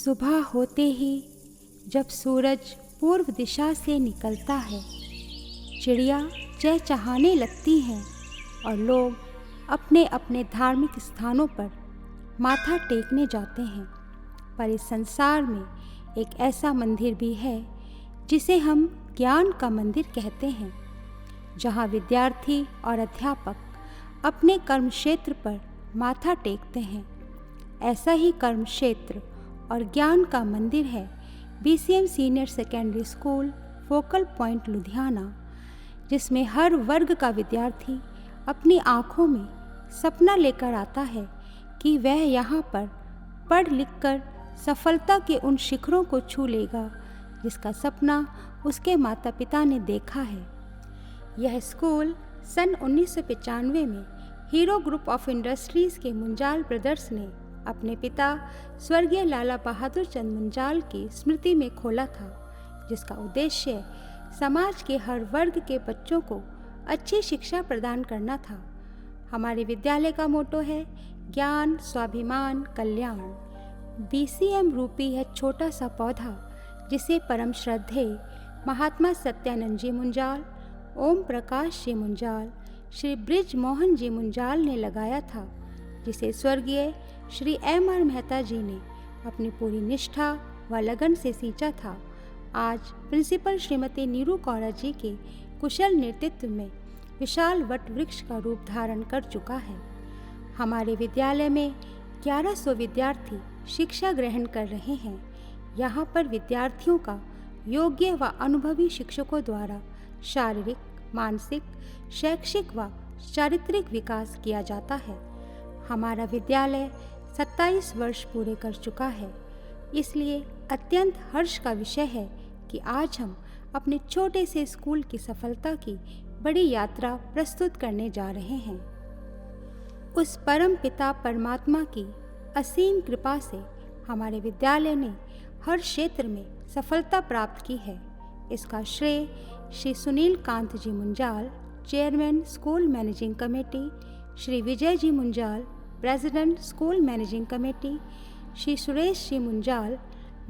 सुबह होते ही जब सूरज पूर्व दिशा से निकलता है, चिड़िया चहचहाने लगती हैं और लोग अपने अपने धार्मिक स्थानों पर माथा टेकने जाते हैं। पर इस संसार में एक ऐसा मंदिर भी है जिसे हम ज्ञान का मंदिर कहते हैं, जहाँ विद्यार्थी और अध्यापक अपने कर्म क्षेत्र पर माथा टेकते हैं। ऐसा ही कर्म क्षेत्र और ज्ञान का मंदिर है BCM senior secondary school focal point Ludhiana, जिसमें हर वर्ग का विद्यार्थी अपनी आँखों में सपना लेकर आता है कि वह यहाँ पर पढ़ लिख कर सफलता के उन शिखरों को छू लेगा जिसका सपना उसके माता पिता ने देखा है। यह स्कूल सन 1995 में हीरो ग्रुप ऑफ इंडस्ट्रीज़ के मुंजाल ब्रदर्स ने अपने पिता स्वर्गीय लाला बहादुर चंद मुंजाल की स्मृति में खोला था, जिसका उद्देश्य समाज के हर वर्ग के बच्चों को अच्छी शिक्षा प्रदान करना था। हमारे विद्यालय का मोटो है ज्ञान स्वाभिमान कल्याण। BCM रूपी है छोटा सा पौधा जिसे परम श्रद्धेय महात्मा सत्यानंद जी मुंजाल, ओम प्रकाश जी मुंजाल, श्री ब्रिज मोहन जी मुंजाल ने लगाया था, जिसे स्वर्गीय श्री MR मेहता जी ने अपनी पूरी निष्ठा व लगन से सींचा था। आज प्रिंसिपल श्रीमती नीरू कौरा जी के कुशल नेतृत्व में विशाल वट वृक्ष का रूप धारण कर चुका है। हमारे विद्यालय में 1100 विद्यार्थी शिक्षा ग्रहण कर रहे हैं। यहाँ पर विद्यार्थियों का योग्य व अनुभवी शिक्षकों द्वारा शारीरिक, मानसिक, शैक्षिक व चारित्रिक विकास किया जाता है। हमारा विद्यालय 27 वर्ष पूरे कर चुका है, इसलिए अत्यंत हर्ष का विषय है कि आज हम अपने छोटे से स्कूल की सफलता की बड़ी यात्रा प्रस्तुत करने जा रहे हैं। उस परम पिता परमात्मा की असीम कृपा से हमारे विद्यालय ने हर क्षेत्र में सफलता प्राप्त की है। इसका श्रेय Shri Sunil Kant ji Munjal, chairman school managing committee, Shri Vijay ji Munjal, president school managing committee, Shri Suresh ji Munjal,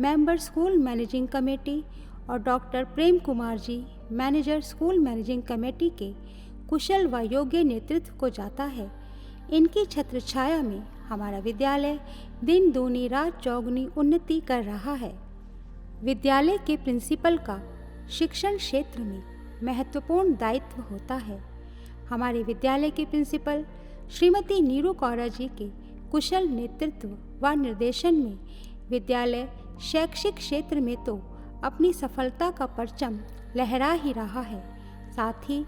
member school managing committee और doctor Prem Kumar ji, manager school managing committee के कुशल व योग्य नेतृत्व को जाता है। इनकी छत्र छाया में हमारा विद्यालय दिन दूनी रात चौगुनी उन्नति कर रहा है। विद्यालय के प्रिंसिपल का शिक्षण क्षेत्र में महत्वपूर्ण दायित्व होता है। हमारे विद्यालय के प्रिंसिपल श्रीमती नीरू कौरा जी के कुशल नेतृत्व व निर्देशन में विद्यालय शैक्षिक क्षेत्र में तो अपनी सफलता का परचम लहरा ही रहा है, साथ ही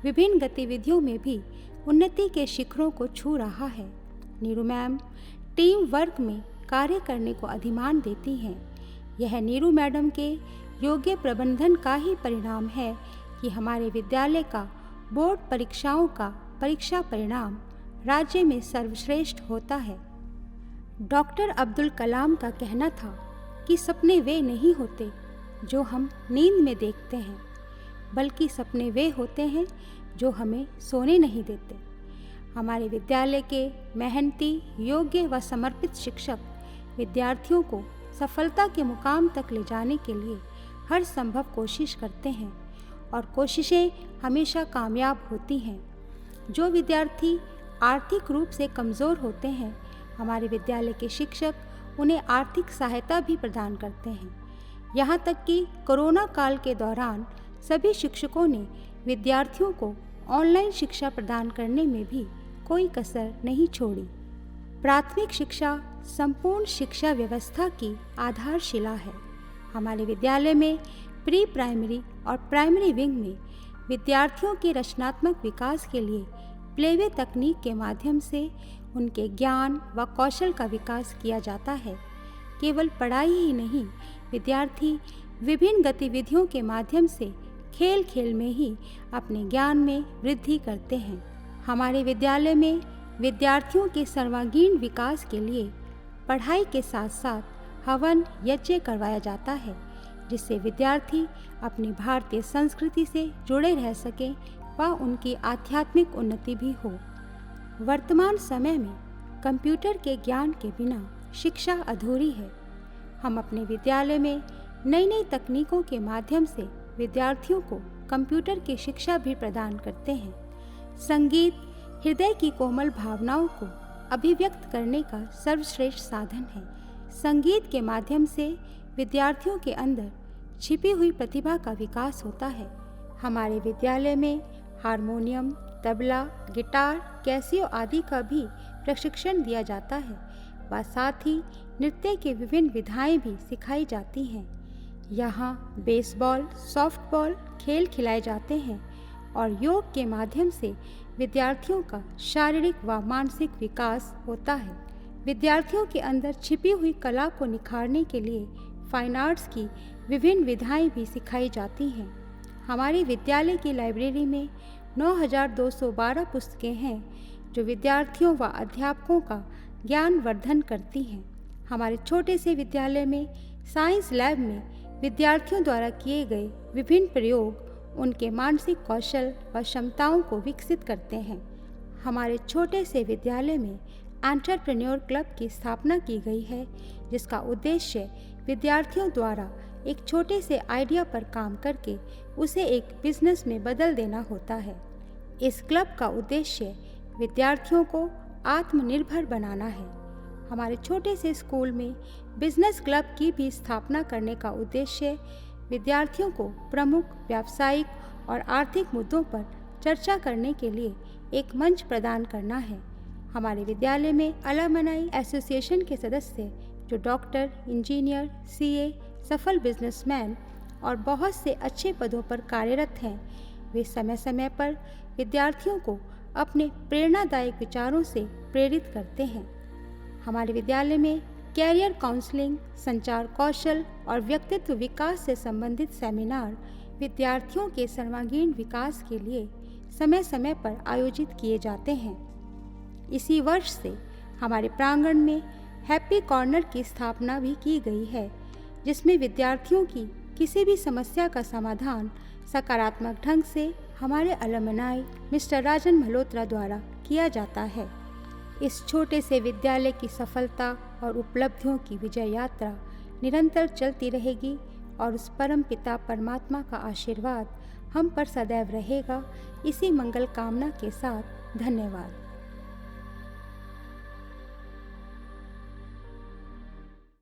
विभिन्न गतिविधियों में भी उन्नति के शिखरों को छू रहा है। नीरू मैम टीम वर्क में कार्य करने को अधिमान देती हैं। यह नीरू मैडम के योग्य प्रबंधन का ही परिणाम है कि हमारे विद्यालय का बोर्ड परीक्षाओं का परीक्षा परिणाम राज्य में सर्वश्रेष्ठ होता है। डॉक्टर अब्दुल कलाम का कहना था कि सपने वे नहीं होते जो हम नींद में देखते हैं, बल्कि सपने वे होते हैं जो हमें सोने नहीं देते। हमारे विद्यालय के मेहनती, योग्य व समर्पित शिक्षक विद्यार्थियों को सफलता के मुकाम तक ले जाने के लिए हर संभव कोशिश करते हैं और कोशिशें हमेशा कामयाब होती हैं। जो विद्यार्थी आर्थिक रूप से कमज़ोर होते हैं, हमारे विद्यालय के शिक्षक उन्हें आर्थिक सहायता भी प्रदान करते हैं। यहाँ तक कि कोरोना काल के दौरान सभी शिक्षकों ने विद्यार्थियों को ऑनलाइन शिक्षा प्रदान करने में भी कोई कसर नहीं छोड़ी। प्राथमिक शिक्षा संपूर्ण शिक्षा व्यवस्था की आधारशिला है। हमारे विद्यालय में प्री प्राइमरी और प्राइमरी विंग में विद्यार्थियों के रचनात्मक विकास के लिए प्लेवे तकनीक के माध्यम से उनके ज्ञान व कौशल का विकास किया जाता है। केवल पढ़ाई ही नहीं, विद्यार्थी विभिन्न गतिविधियों के माध्यम से खेल खेल में ही अपने ज्ञान में वृद्धि करते हैं। हमारे विद्यालय में विद्यार्थियों के सर्वांगीण विकास के लिए पढ़ाई के साथ साथ हवन यज्ञ करवाया जाता है, जिससे विद्यार्थी अपनी भारतीय संस्कृति से जुड़े रह सकें व उनकी आध्यात्मिक उन्नति भी हो। वर्तमान समय में कंप्यूटर के ज्ञान के बिना शिक्षा अधूरी है। हम अपने विद्यालय में नई नई तकनीकों के माध्यम से विद्यार्थियों को कंप्यूटर की शिक्षा भी प्रदान करते हैं। संगीत हृदय की कोमल भावनाओं को अभिव्यक्त करने का सर्वश्रेष्ठ साधन है। संगीत के माध्यम से विद्यार्थियों के अंदर छिपी हुई प्रतिभा का विकास होता है। हमारे विद्यालय में हारमोनियम, तबला, गिटार, कैसियो आदि का भी प्रशिक्षण दिया जाता है व साथ ही नृत्य की विभिन्न विधाएं भी सिखाई जाती हैं। यहाँ बेसबॉल, सॉफ्टबॉल खेल खिलाए जाते हैं और योग के माध्यम से विद्यार्थियों का शारीरिक व मानसिक विकास होता है। विद्यार्थियों के अंदर छिपी हुई कला को निखारने के लिए फाइन आर्ट्स की विभिन्न विधाएं भी सिखाई जाती हैं। हमारे विद्यालय की लाइब्रेरी में 9212 पुस्तकें हैं जो विद्यार्थियों व अध्यापकों का ज्ञान वर्धन करती हैं। हमारे छोटे से विद्यालय में साइंस लैब में विद्यार्थियों द्वारा किए गए विभिन्न प्रयोग उनके मानसिक कौशल व क्षमताओं को विकसित करते हैं। हमारे छोटे से विद्यालय में एंटरप्रेन्योर क्लब की स्थापना की गई है, जिसका उद्देश्य विद्यार्थियों द्वारा एक छोटे से आइडिया पर काम करके उसे एक बिजनेस में बदल देना होता है। इस क्लब का उद्देश्य विद्यार्थियों को आत्मनिर्भर बनाना है। हमारे छोटे से स्कूल में बिजनेस क्लब की भी स्थापना करने का उद्देश्य विद्यार्थियों को प्रमुख व्यावसायिक और आर्थिक मुद्दों पर चर्चा करने के लिए एक मंच प्रदान करना है। हमारे विद्यालय में अलमनाई एसोसिएशन के सदस्य जो डॉक्टर, इंजीनियर, सीए, सफल बिजनेसमैन और बहुत से अच्छे पदों पर कार्यरत हैं, वे समय समय पर विद्यार्थियों को अपने प्रेरणादायक विचारों से प्रेरित करते हैं। हमारे विद्यालय में कैरियर काउंसलिंग, संचार कौशल और व्यक्तित्व विकास से संबंधित सेमिनार विद्यार्थियों के सर्वांगीण विकास के लिए समय समय पर आयोजित किए जाते हैं। इसी वर्ष से हमारे प्रांगण में हैप्पी कॉर्नर की स्थापना भी की गई है, जिसमें विद्यार्थियों की किसी भी समस्या का समाधान सकारात्मक ढंग से हमारे अलमनाई मिस्टर राजन मल्होत्रा द्वारा किया जाता है। इस छोटे से विद्यालय की सफलता और उपलब्धियों की विजय यात्रा निरंतर चलती रहेगी और उस परम पिता परमात्मा का आशीर्वाद हम पर सदैव रहेगा। इसी मंगल कामना के साथ धन्यवाद।